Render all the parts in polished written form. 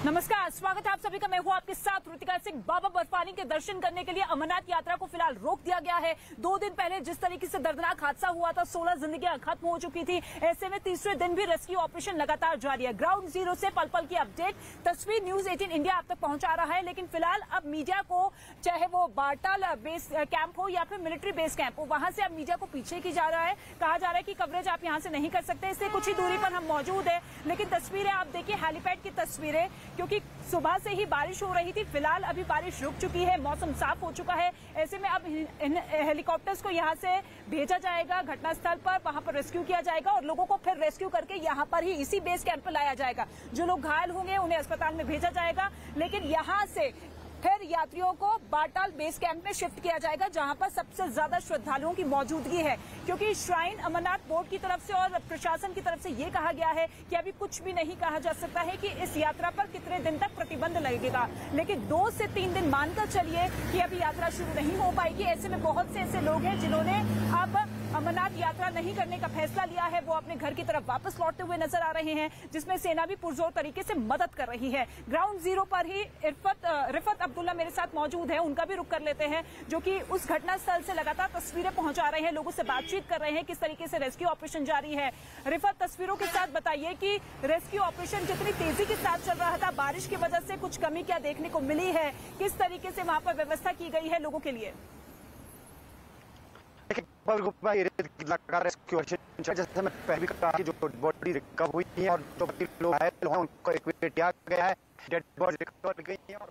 नमस्कार, स्वागत है आप सभी का। मैं हूं आपके साथ ऋतिका सिंह। बाबा बर्फानी के दर्शन करने के लिए अमरनाथ यात्रा को फिलहाल रोक दिया गया है। 2 दिन पहले जिस तरीके से दर्दनाक हादसा हुआ था, 16 जिंदगियां खत्म हो चुकी थी। ऐसे में तीसरे दिन भी रेस्क्यू ऑपरेशन लगातार जारी है। ग्राउंड जीरो से पल पल की अपडेट तस्वीर न्यूज 18 इंडिया आप तक पहुंचा रहा है। लेकिन फिलहाल अब मीडिया को, चाहे वो बाटाल बेस कैंप हो या फिर मिलिट्री बेस कैंप हो, वहां से अब मीडिया को पीछे की जा रहा है। कहा जा रहा है कि कवरेज आप यहाँ से नहीं कर सकते। इससे कुछ ही दूरी पर हम मौजूद है। लेकिन तस्वीरें आप देखिए, हेलीपैड की तस्वीरें, क्योंकि सुबह से ही बारिश हो रही थी। फिलहाल अभी बारिश रुक चुकी है, मौसम साफ हो चुका है। ऐसे में अब इन हेलीकॉप्टर्स को यहां से भेजा जाएगा घटनास्थल पर, वहां पर रेस्क्यू किया जाएगा और लोगों को फिर रेस्क्यू करके यहां पर ही इसी बेस कैंप पर लाया जाएगा। जो लोग घायल होंगे उन्हें अस्पताल में भेजा जाएगा। लेकिन यहां से फिर यात्रियों को बाटाल बेस कैंप में शिफ्ट किया जाएगा, जहां पर सबसे ज्यादा श्रद्धालुओं की मौजूदगी है। क्योंकि श्राइन अमरनाथ बोर्ड की तरफ से और प्रशासन की तरफ से ये कहा गया है कि अभी कुछ भी नहीं कहा जा सकता है कि इस यात्रा पर कितने दिन तक प्रतिबंध लगेगा। लेकिन 2 से 3 दिन मानकर चलिए कि अभी यात्रा शुरू नहीं हो पाएगी। ऐसे में बहुत से ऐसे लोग हैं जिन्होंने अब अमरनाथ यात्रा नहीं करने का फैसला लिया है। वो अपने घर की तरफ वापस लौटते हुए नजर आ रहे हैं, जिसमें सेना भी पुरजोर तरीके से मदद कर रही है। ग्राउंड जीरो पर ही रिफत अब्दुल्ला मेरे साथ मौजूद है, उनका भी रुख कर लेते हैं, जो कि उस घटनास्थल से लगातार तस्वीरें पहुंचा रहे हैं, लोगों से बातचीत कर रहे हैं किस तरीके से रेस्क्यू ऑपरेशन जारी है। रिफत, तस्वीरों के साथ बताइए कि रेस्क्यू ऑपरेशन कितनी तेजी के साथ चल रहा था, बारिश की वजह से कुछ कमी क्या देखने को मिली है, किस तरीके से वहां पर व्यवस्था की गई है लोगों के लिए? लगातार रेस्क्यू ऑपरेशन, जैसे मैं पहले भी कहा कि जो बॉडी रिकवर हुई है और जो लोग घायल हैं उनको इवैक्यूएट किया गया है, डेड बॉडी रिकवर गई है और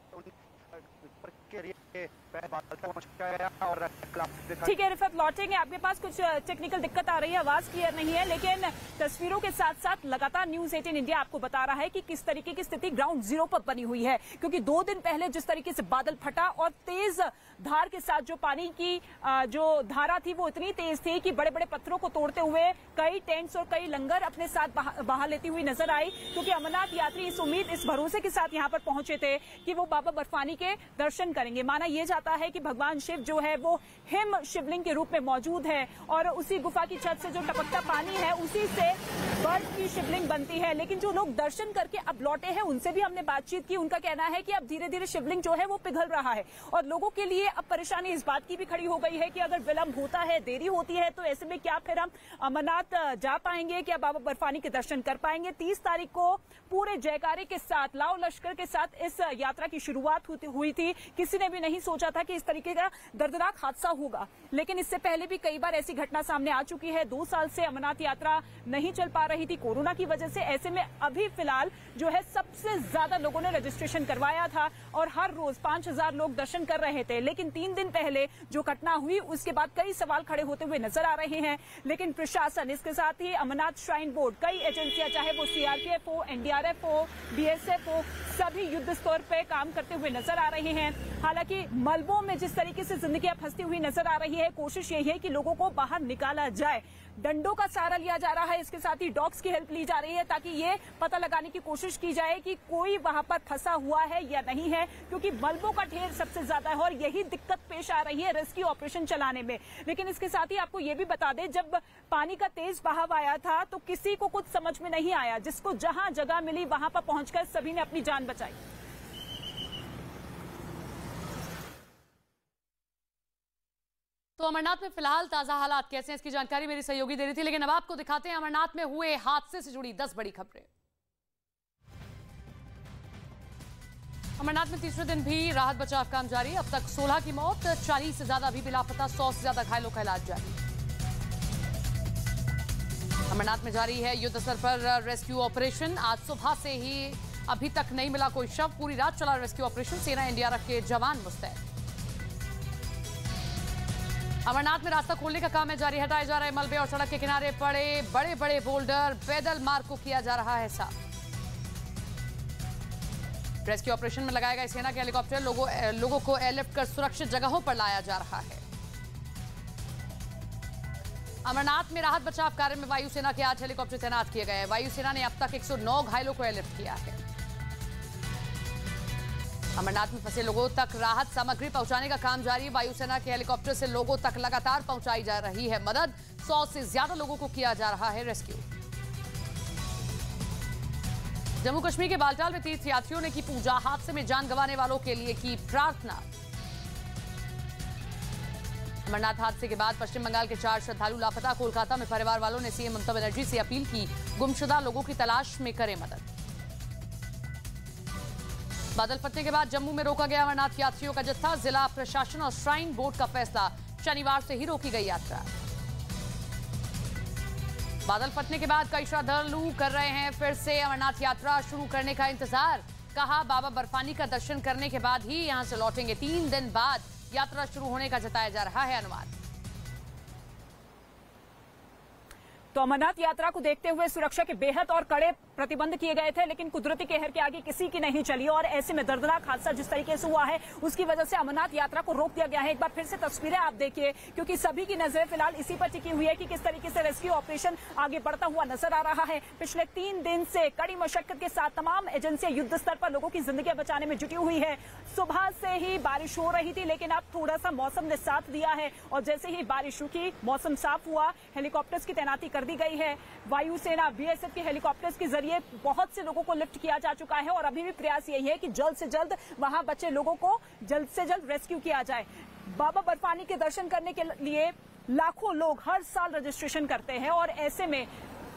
ठीक है रिफत, लौटेंगे। आपके पास कुछ टेक्निकल दिक्कत आ रही है, आवाज क्लियर नहीं है, लेकिन तस्वीरों के साथ साथ लगातार न्यूज 18 इंडिया आपको बता रहा है कि किस तरीके की स्थिति ग्राउंड जीरो पर बनी हुई है। क्योंकि 2 दिन पहले जिस तरीके से बादल फटा और तेज धार के साथ जो पानी की जो धारा थी वो इतनी तेज थी कि बड़े बड़े पत्थरों को तोड़ते हुए कई टेंट्स और कई लंगर अपने साथ बहा लेती हुई नजर आई। क्योंकि अमरनाथ यात्री इस उम्मीद, इस भरोसे के साथ यहाँ पर पहुंचे थे कि वो बाबा बर्फानी के दर्शन करेंगे। माना यह जाता है कि भगवान शिव जो है वो हिम शिवलिंग के रूप में मौजूद है और उसी गुफा की छत से जो टपकता पानी है उसी से बर्फ की शिवलिंग बनती है। लेकिन जो लोग दर्शन करके अब लौटे हैं उनसे भी हमने बातचीत की। उनका कहना है कि अब धीरे धीरे शिवलिंग जो है वो पिघल रहा है और लोगों के लिए अब परेशानी इस बात की भी खड़ी हो गई है कि अगर विलंब होता है, देरी होती है, तो ऐसे में क्या फिर हम अमरनाथ जा पाएंगे, क्या बाबा बर्फानी के दर्शन कर पाएंगे? 30 तारीख को पूरे जयकारे के साथ, लाव लश्कर के साथ इस यात्रा की शुरुआत हुई थी। किसी ने भी नहीं सोचा था कि इस तरीके का दर्दनाक हादसा होगा। लेकिन इससे पहले भी कई बार ऐसी घटना सामने आ चुकी है। 2 साल से अमरनाथ यात्रा नहीं चल पा रही थी कोरोना की वजह से। ऐसे में अभी फिलहाल जो है सबसे ज्यादा लोगों ने रजिस्ट्रेशन करवाया था और हर रोज 5000 लोग दर्शन कर रहे थे। लेकिन 3 दिन पहले जो घटना हुई उसके बाद कई सवाल खड़े होते हुए नजर आ रहे हैं। लेकिन प्रशासन, इसके साथ ही अमरनाथ श्राइन बोर्ड, कई एजेंसियां, चाहे वो सीआरपीएफ हो, एनडीआरएफ हो, बीएसएफ हो, सभी युद्ध स्तर पर काम करते हुए नजर आ रहे हैं। हालांकि मलबों में जिस तरीके से जिंदगियां फंसती हुई नजर आ रही है, कोशिश यही है कि लोगों को बाहर निकाला जाए। डंडों का सहारा लिया जा रहा है, इसके साथ ही डॉग्स की हेल्प ली जा रही है ताकि ये पता लगाने की कोशिश की जाए कि कोई वहां पर फंसा हुआ है या नहीं है। क्योंकि मलबों का ढेर सबसे ज्यादा है और यही दिक्कत पेश आ रही है रेस्क्यू ऑपरेशन चलाने में। लेकिन इसके साथ ही आपको ये भी बता दें, जब पानी का तेज बहाव आया था तो किसी को कुछ समझ में नहीं आया। जिसको जहां जगह मिली वहां पर पहुंचकर सभी ने अपनी जान बचाई। तो अमरनाथ में फिलहाल ताजा हालात कैसे हैं, इसकी जानकारी मेरी सहयोगी दे रही थी। लेकिन अब आपको दिखाते हैं अमरनाथ में हुए हादसे से जुड़ी 10 बड़ी खबरें। अमरनाथ में तीसरे दिन भी राहत बचाव काम जारी। अब तक 16 की मौत, 40 से ज्यादा अभी भी लापता, 100 से ज्यादा घायलों का इलाज जारी। अमरनाथ में जारी है युद्ध स्तर पर रेस्क्यू ऑपरेशन। आज सुबह से ही अभी तक नहीं मिला कोई शव। पूरी रात चला रेस्क्यू ऑपरेशन। सेना एनडीआरएफ के जवान मुस्तैद। अमरनाथ में रास्ता खोलने का काम है जारी। हटाए जा रहे मलबे और सड़क के किनारे पड़े बड़े बड़े बोल्डर, पैदल मार्ग को किया जा रहा है साफ। रेस्क्यू ऑपरेशन में लगाए गए सेना के हेलीकॉप्टर लोगों को एयरलिफ्ट कर सुरक्षित जगहों पर लाया जा रहा है। अमरनाथ में राहत बचाव कार्य में वायुसेना के 8 हेलीकॉप्टर तैनात किए गए हैं। वायुसेना ने अब तक 109 घायलों को एयरलिफ्ट किया है। अमरनाथ में फंसे लोगों तक राहत सामग्री पहुंचाने का काम जारी। वायुसेना के हेलीकॉप्टर से लोगों तक लगातार पहुंचाई जा रही है मदद। 100 से ज्यादा लोगों को किया जा रहा है रेस्क्यू। जम्मू कश्मीर के बालटाल में तीर्थयात्रियों ने की पूजा, हादसे में जान गंवाने वालों के लिए की प्रार्थना। अमरनाथ हादसे के बाद पश्चिम बंगाल के 4 श्रद्धालु लापता। कोलकाता में परिवार वालों ने सीएम ममता बनर्जी से अपील की, गुमशुदा लोगों की तलाश में करें मदद। बादल फटने के बाद जम्मू में रोका गया अमरनाथ यात्रियों का जत्था। जिला प्रशासन और श्राइन बोर्ड का फैसला, शनिवार से ही रोकी गई यात्रा। बादल फटने के बाद कई श्रद्धालु कर रहे हैं फिर से अमरनाथ यात्रा शुरू करने का इंतजार। कहा, बाबा बर्फानी का दर्शन करने के बाद ही यहां से लौटेंगे। 3 दिन बाद यात्रा शुरू होने का जताया जा रहा है अनुमान। तो अमरनाथ यात्रा को देखते हुए सुरक्षा के बेहद और कड़े प्रतिबंध किए गए थे, लेकिन कुदरती कहर के आगे किसी की नहीं चली और ऐसे में दर्दनाक हादसा जिस तरीके से हुआ है उसकी वजह से अमरनाथ यात्रा को रोक दिया गया है। एक बार फिर से तस्वीरें आप देखिए, क्योंकि सभी की नजर फिलहाल इसी पर टिकी हुई है कि किस तरीके से रेस्क्यू ऑपरेशन आगे बढ़ता हुआ नजर आ रहा है। पिछले 3 दिन से कड़ी मशक्कत के साथ तमाम एजेंसियां युद्ध स्तर पर लोगों की जिंदगी बचाने में जुटी हुई है। सुबह से ही बारिश हो रही थी, लेकिन अब थोड़ा सा मौसम ने साथ दिया है और जैसे ही बारिश रुकी, मौसम साफ हुआ, हेलीकॉप्टर्स की तैनाती कर दी गई है। वायुसेना बीएसएफ के हेलीकॉप्टर्स के जरिए बहुत से लोगों को लिफ्ट किया जा चुका है और अभी भी प्रयास यही है कि जल्द से जल्द वहां बचे लोगों को जल्द से जल्द रेस्क्यू किया जाए। बाबा बर्फानी के दर्शन करने के लिए लाखों लोग हर साल रजिस्ट्रेशन करते हैं और ऐसे में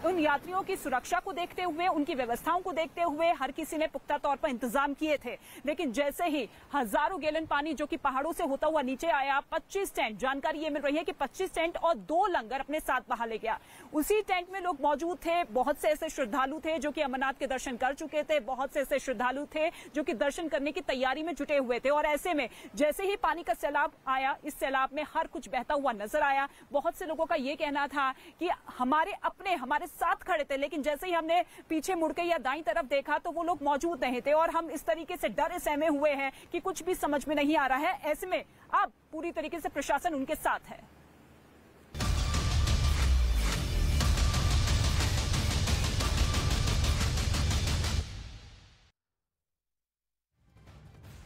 उन यात्रियों की सुरक्षा को देखते हुए, उनकी व्यवस्थाओं को देखते हुए हर किसी ने पुख्ता तौर पर इंतजाम किए थे। लेकिन जैसे ही हजारों गैलन पानी जो कि पहाड़ों से होता हुआ नीचे आया, 25 टेंट, जानकारी ये मिल रही है कि 25 टेंट और 2 लंगर अपने साथ बहा ले गया। उसी टेंट में लोग मौजूद थे। बहुत से ऐसे श्रद्धालु थे जो कि अमरनाथ के दर्शन कर चुके थे, बहुत से ऐसे श्रद्धालु थे जो कि दर्शन करने की तैयारी में जुटे हुए थे और ऐसे में जैसे ही पानी का सैलाब आया, इस सैलाब में हर कुछ बहता हुआ नजर आया। बहुत से लोगों का ये कहना था कि हमारे साथ खड़े थे, लेकिन जैसे ही हमने पीछे मुड़ के या दाईं तरफ देखा तो वो लोग मौजूद नहीं थे और हम इस तरीके से डरे सहमे हुए हैं कि कुछ भी समझ में नहीं आ रहा है। ऐसे में अब पूरी तरीके से प्रशासन उनके साथ है।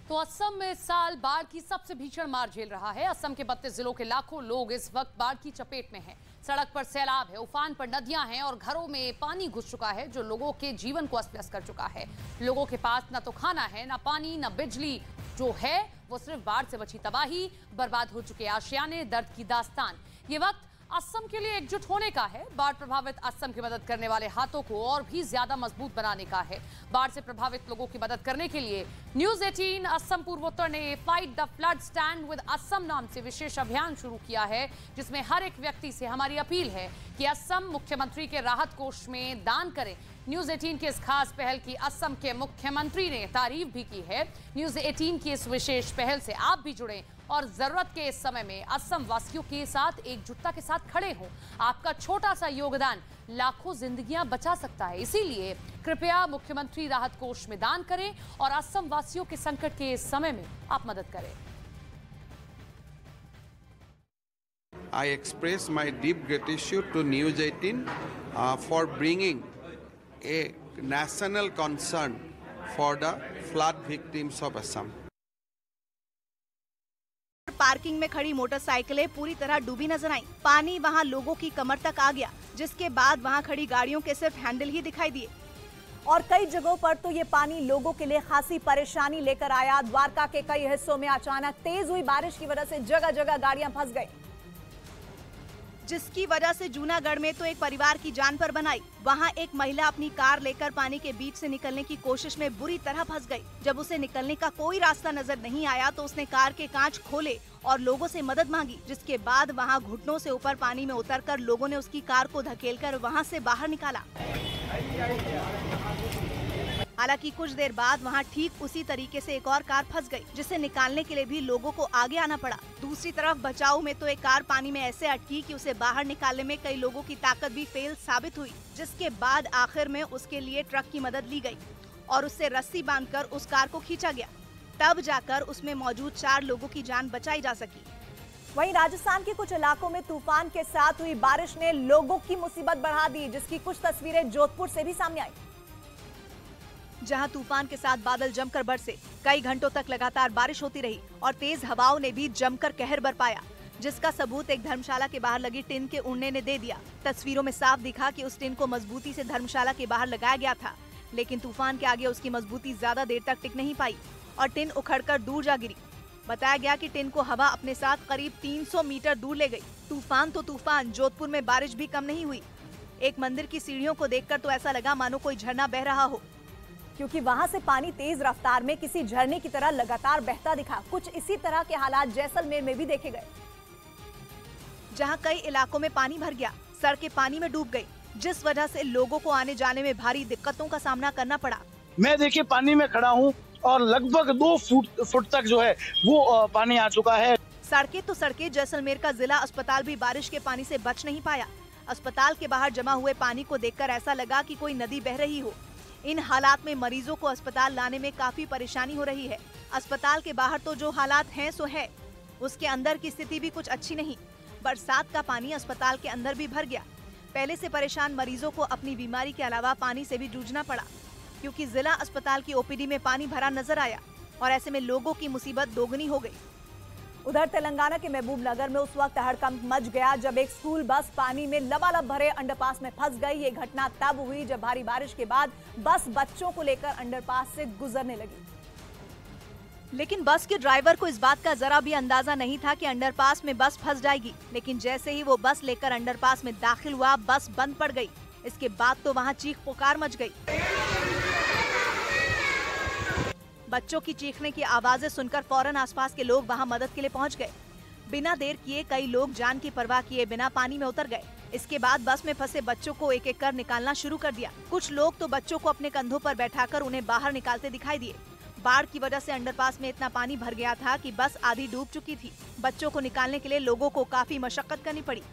तो असम में इस साल बाढ़ की सबसे भीषण मार झेल रहा है। असम के 32 जिलों के लाखों लोग इस वक्त बाढ़ की चपेट में हैं। सड़क पर सैलाब है, उफान पर नदियां हैं और घरों में पानी घुस चुका है जो लोगों के जीवन को अस्त-व्यस्त कर चुका है। लोगों के पास न तो खाना है, न पानी, न बिजली। जो है वो सिर्फ बाढ़ से बची तबाही, बर्बाद हो चुके आशियाने, दर्द की दास्तान। ये वक्त असम के लिए एकजुट होने का है। बाढ़ प्रभावित असम की मदद करने वाले हाथों को और भी ज्यादा मजबूत बनाने का है। बाढ़ से प्रभावित लोगों की मदद करने के लिए न्यूज 18 असम पूर्वोत्तर ने fight the flood stand with Assam नाम से विशेष अभियान शुरू किया है, जिसमें हर एक व्यक्ति से हमारी अपील है कि असम मुख्यमंत्री के राहत कोष में दान करें। न्यूज 18 की इस खास पहल की असम के मुख्यमंत्री ने तारीफ भी की है। न्यूज 18 की इस विशेष पहल से आप भी जुड़ें और जरूरत के इस समय में असम वासियों के साथ एकजुटता के साथ खड़े हों। आपका छोटा सा योगदान लाखों जिंदगियां बचा सकता है। इसीलिए कृपया मुख्यमंत्री राहत कोष में दान करें और असम वासियों के संकट के इस समय में आप मदद करें। I express my deep gratitude to News 18 for bringing a national concern for the flood victims of Assam. Parking में खड़ी मोटरसाइकिलें पूरी तरह डूबी नजर आईं। पानी वहां लोगों की कमर तक आ गया, जिसके बाद वहां खड़ी गाड़ियों के सिर्फ हैंडल ही दिखाई दिए। और कई जगहों पर तो ये पानी लोगों के लिए खासी परेशानी लेकर आया। द्वारका के कई हिस्सों में अचानक तेज हुई बारिश की वजह से जगह जगह गाड़ियां फंस गई, जिसकी वजह से जूनागढ़ में तो एक परिवार की जान पर बनाई। वहां एक महिला अपनी कार लेकर पानी के बीच से निकलने की कोशिश में बुरी तरह फंस गई। जब उसे निकलने का कोई रास्ता नजर नहीं आया तो उसने कार के कांच खोले और लोगों से मदद मांगी, जिसके बाद वहां घुटनों से ऊपर पानी में उतरकर लोगों ने उसकी कार को धकेलकर वहां से बाहर निकाला। हालांकि कुछ देर बाद वहां ठीक उसी तरीके से एक और कार फंस गई, जिसे निकालने के लिए भी लोगों को आगे आना पड़ा। दूसरी तरफ बचाव में तो एक कार पानी में ऐसे अटकी कि उसे बाहर निकालने में कई लोगों की ताकत भी फेल साबित हुई, जिसके बाद आखिर में उसके लिए ट्रक की मदद ली गई और उससे रस्सी बांधकर उस कार को खींचा गया। तब जाकर उसमें मौजूद 4 लोगों की जान बचाई जा सकी। वहीं राजस्थान के कुछ इलाकों में तूफान के साथ हुई बारिश ने लोगों की मुसीबत बढ़ा दी, जिसकी कुछ तस्वीरें जोधपुर से भी सामने आई, जहां तूफान के साथ बादल जमकर बरसे। कई घंटों तक लगातार बारिश होती रही और तेज हवाओं ने भी जमकर कहर बरपाया, जिसका सबूत एक धर्मशाला के बाहर लगी टिन के उड़ने ने दे दिया। तस्वीरों में साफ दिखा कि उस टिन को मजबूती से धर्मशाला के बाहर लगाया गया था। लेकिन तूफान के आगे उसकी मजबूती ज्यादा देर तक टिक नहीं पाई और टिन उखड़कर दूर जा गिरी। बताया गया कि टिन को हवा अपने साथ करीब 300 मीटर दूर ले गई। तूफान तो तूफान, जोधपुर में बारिश भी कम नहीं हुई। एक मंदिर की सीढ़ियों को देखकर तो ऐसा लगा मानो कोई झरना बह रहा हो, क्योंकि वहां से पानी तेज रफ्तार में किसी झरने की तरह लगातार बहता दिखा। कुछ इसी तरह के हालात जैसलमेर में भी देखे गए, जहां कई इलाकों में पानी भर गया, सड़कें पानी में डूब गई, जिस वजह से लोगों को आने जाने में भारी दिक्कतों का सामना करना पड़ा। मैं देखिए पानी में खड़ा हूँ और लगभग 2 फुट तक जो है वो पानी आ चुका है। सड़कें तो सड़कें, जैसलमेर का जिला अस्पताल भी बारिश के पानी से बच नहीं पाया। अस्पताल के बाहर जमा हुए पानी को देखकर ऐसा लगा कि कोई नदी बह रही हो। इन हालात में मरीजों को अस्पताल लाने में काफी परेशानी हो रही है। अस्पताल के बाहर तो जो हालात हैं सो है, उसके अंदर की स्थिति भी कुछ अच्छी नहीं। बरसात का पानी अस्पताल के अंदर भी भर गया। पहले से परेशान मरीजों को अपनी बीमारी के अलावा पानी से भी जूझना पड़ा, क्योंकि जिला अस्पताल की ओपीडी में पानी भरा नजर आया और ऐसे में लोगों की मुसीबत दोगुनी हो गई। उधर तेलंगाना के महबूब नगर में उस वक्त हड़कंप मच गया जब एक स्कूल बस पानी में लबालब भरे अंडरपास में फंस गई। ये घटना तब हुई जब भारी बारिश के बाद बस बच्चों को लेकर अंडरपास से गुजरने लगी। लेकिन बस के ड्राइवर को इस बात का जरा भी अंदाजा नहीं था कि अंडरपास में बस फंस जाएगी। लेकिन जैसे ही वो बस लेकर अंडरपास में दाखिल हुआ, बस बंद पड़ गई। इसके बाद तो वहाँ चीख पुकार मच गई। बच्चों की चीखने की आवाजें सुनकर फौरन आसपास के लोग वहां मदद के लिए पहुंच गए। बिना देर किए कई लोग जान की परवाह किए बिना पानी में उतर गए। इसके बाद बस में फंसे बच्चों को एक एक कर निकालना शुरू कर दिया। कुछ लोग तो बच्चों को अपने कंधों पर बैठाकर उन्हें बाहर निकालते दिखाई दिए। बाढ़ की वजह से अंडरपास में इतना पानी भर गया था कि बस आधी डूब चुकी थी। बच्चों को निकालने के लिए लोगों को काफी मशक्कत करनी पड़ी।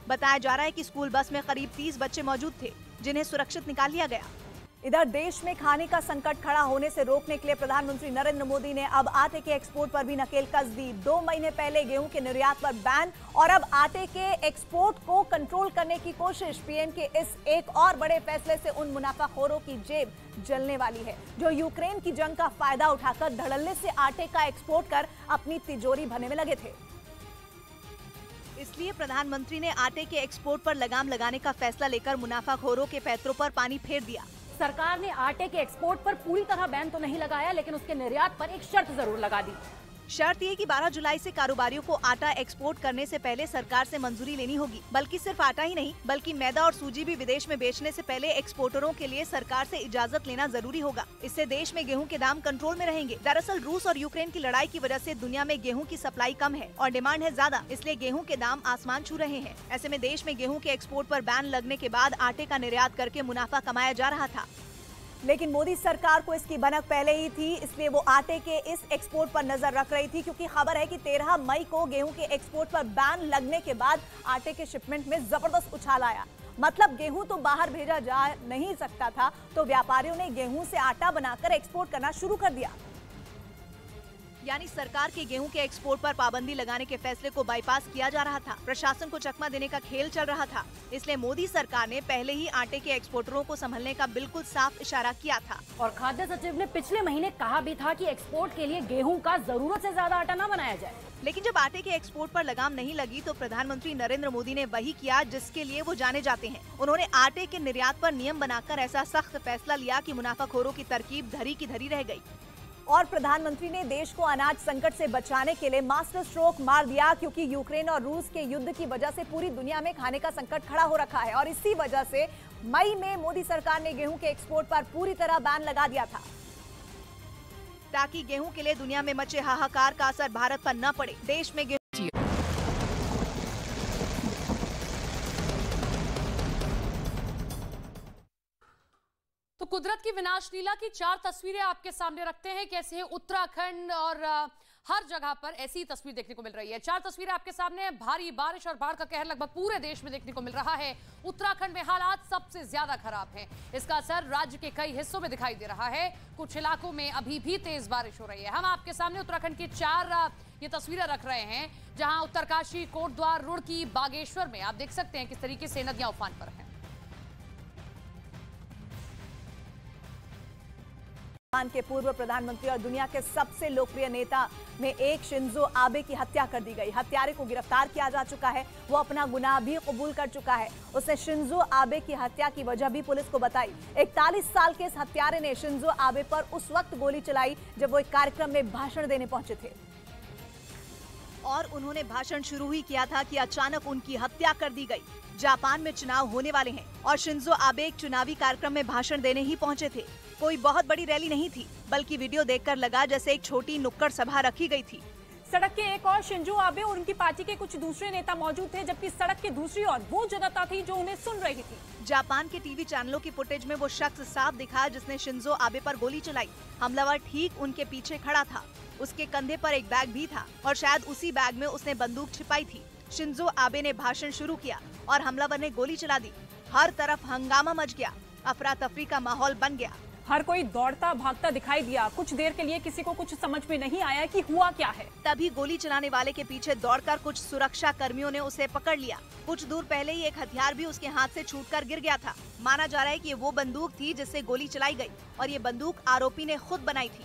बताया जा रहा है कि स्कूल बस में करीब 30 बच्चे मौजूद थे, जिन्हें सुरक्षित निकाल लिया गया। इधर देश में खाने का संकट खड़ा होने से रोकने के लिए प्रधानमंत्री नरेंद्र मोदी ने अब आटे के एक्सपोर्ट पर भी नकेल कस दी। 2 महीने पहले गेहूं के निर्यात पर बैन और अब आटे के एक्सपोर्ट को कंट्रोल करने की कोशिश। पीएम के इस एक और बड़े फैसले से उन मुनाफाखोरों की जेब जलने वाली है जो यूक्रेन की जंग का फायदा उठाकर धड़ल्ले से आटे का एक्सपोर्ट कर अपनी तिजोरी भरने में लगे थे। इसलिए प्रधानमंत्री ने आटे के एक्सपोर्ट पर लगाम लगाने का फैसला लेकर मुनाफाखोरों के पैतरों पर पानी फेर दिया। सरकार ने आटे के एक्सपोर्ट पर पूरी तरह बैन तो नहीं लगाया, लेकिन उसके निर्यात पर एक शर्त जरूर लगा दी। शर्त ये कि 12 जुलाई से कारोबारियों को आटा एक्सपोर्ट करने से पहले सरकार से मंजूरी लेनी होगी। बल्कि सिर्फ आटा ही नहीं, बल्कि मैदा और सूजी भी विदेश में बेचने से पहले एक्सपोर्टरों के लिए सरकार से इजाजत लेना जरूरी होगा। इससे देश में गेहूं के दाम कंट्रोल में रहेंगे। दरअसल रूस और यूक्रेन की लड़ाई की वजह से दुनिया में गेहूं की सप्लाई कम है और डिमांड है ज्यादा, इसलिए गेहूं के दाम आसमान छू रहे हैं। ऐसे में देश में गेहूं के एक्सपोर्ट पर बैन लगने के बाद आटे का निर्यात करके मुनाफा कमाया जा रहा था। लेकिन मोदी सरकार को इसकी भनक पहले ही थी, इसलिए वो आटे के इस एक्सपोर्ट पर नजर रख रही थी, क्योंकि खबर है कि 13 मई को गेहूं के एक्सपोर्ट पर बैन लगने के बाद आटे के शिपमेंट में जबरदस्त उछाल आया। मतलब गेहूं तो बाहर भेजा जा नहीं सकता था, तो व्यापारियों ने गेहूं से आटा बनाकर एक्सपोर्ट करना शुरू कर दिया। यानी सरकार के गेहूं के एक्सपोर्ट पर पाबंदी लगाने के फैसले को बाईपास किया जा रहा था। प्रशासन को चकमा देने का खेल चल रहा था। इसलिए मोदी सरकार ने पहले ही आटे के एक्सपोर्टरों को संभलने का बिल्कुल साफ इशारा किया था। और खाद्य सचिव ने पिछले महीने कहा भी था कि एक्सपोर्ट के लिए गेहूं का जरूरत से ज्यादा आटा न बनाया जाए। लेकिन जब आटे के एक्सपोर्ट पर लगाम नहीं लगी तो प्रधानमंत्री नरेंद्र मोदी ने वही किया जिसके लिए वो जाने जाते हैं। उन्होंने आटे के निर्यात पर नियम बनाकर ऐसा सख्त फैसला लिया कि मुनाफाखोरों की तरकीब धरी की धरी रह गई। और प्रधानमंत्री ने देश को अनाज संकट से बचाने के लिए मास्टर स्ट्रोक मार दिया, क्योंकि यूक्रेन और रूस के युद्ध की वजह से पूरी दुनिया में खाने का संकट खड़ा हो रखा है। और इसी वजह से मई में मोदी सरकार ने गेहूं के एक्सपोर्ट पर पूरी तरह बैन लगा दिया था, ताकि गेहूं के लिए दुनिया में मचे हाहाकार का असर भारत पर न पड़े। देश में तो कुदरत की विनाश लीला की 4 तस्वीरें आपके सामने रखते हैं। कैसे उत्तराखंड और हर जगह पर ऐसी तस्वीर देखने को मिल रही है। 4 तस्वीरें आपके सामने हैं। भारी बारिश और बाढ़ का कहर लगभग पूरे देश में देखने को मिल रहा है। उत्तराखंड में हालात सबसे ज्यादा खराब हैं। इसका असर राज्य के कई हिस्सों में दिखाई दे रहा है। कुछ इलाकों में अभी भी तेज बारिश हो रही है। हम आपके सामने उत्तराखंड की 4 ये तस्वीरें रख रहे हैं, जहां उत्तरकाशी, कोटद्वार, रुड़की, बागेश्वर में आप देख सकते हैं किस तरीके से नदियां उफान पर हैं। जापान के पूर्व प्रधानमंत्री और दुनिया के सबसे लोकप्रिय नेता में एक शिंजो आबे की हत्या कर दी गई। हत्यारे को गिरफ्तार किया जा चुका है। वो अपना गुनाह भी कबूल कर चुका है। उसने शिंजो आबे की हत्या की वजह भी पुलिस को बताई। 41 साल के इस हत्यारे ने शिंजो आबे पर उस वक्त गोली चलाई जब वो एक कार्यक्रम में भाषण देने पहुंचे थे और उन्होंने भाषण शुरू ही किया था कि अचानक उनकी हत्या कर दी गई। जापान में चुनाव होने वाले हैं और शिंजो आबे एक चुनावी कार्यक्रम में भाषण देने ही पहुंचे थे। कोई बहुत बड़ी रैली नहीं थी, बल्कि वीडियो देखकर लगा जैसे एक छोटी नुक्कड़ सभा रखी गई थी। सड़क के एक और शिंजो आबे और उनकी पार्टी के कुछ दूसरे नेता मौजूद थे, जबकि सड़क के दूसरी ओर वो जनता थी जो उन्हें सुन रही थी। जापान के टीवी चैनलों की फुटेज में वो शख्स साफ दिखा जिसने शिंजो आबे पर गोली चलाई। हमलावर ठीक उनके पीछे खड़ा था। उसके कंधे पर एक बैग भी था और शायद उसी बैग में उसने बंदूक छिपाई थी। शिंजो आबे ने भाषण शुरू किया और हमलावर ने गोली चला दी। हर तरफ हंगामा मच गया। अफरा तफरी का माहौल बन गया। हर कोई दौड़ता भागता दिखाई दिया। कुछ देर के लिए किसी को कुछ समझ में नहीं आया कि हुआ क्या है। तभी गोली चलाने वाले के पीछे दौड़कर कुछ सुरक्षा कर्मियों ने उसे पकड़ लिया। कुछ दूर पहले ही एक हथियार भी उसके हाथ से छूटकर गिर गया था। माना जा रहा है कि वो बंदूक थी जिससे गोली चलाई गई और ये बंदूक आरोपी ने खुद बनाई थी।